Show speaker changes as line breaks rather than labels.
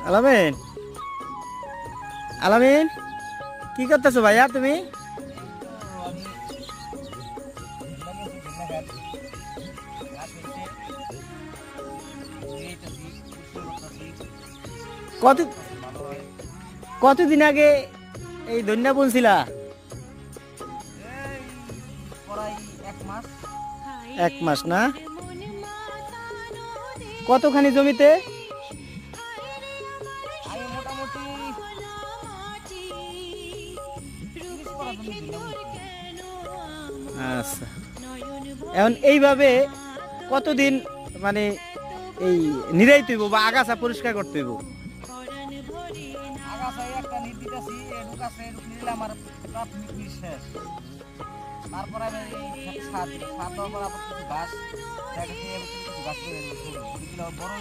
আলামিন, আলামিন, কি করতেছো ভাইয়া তুমি? কত কতদিন আগে এই ধন্যা বুনছিলা? এক মাস না? কতখানি জমিতে? আচ্ছা, এখন এইভাবে কতদিন মানে এই নিরাইতে হইব বা আগাছা পরিষ্কার করতে হইব?
তারপরে আমি সাত দেওয়ার পর আবার কিছু গাছ বড়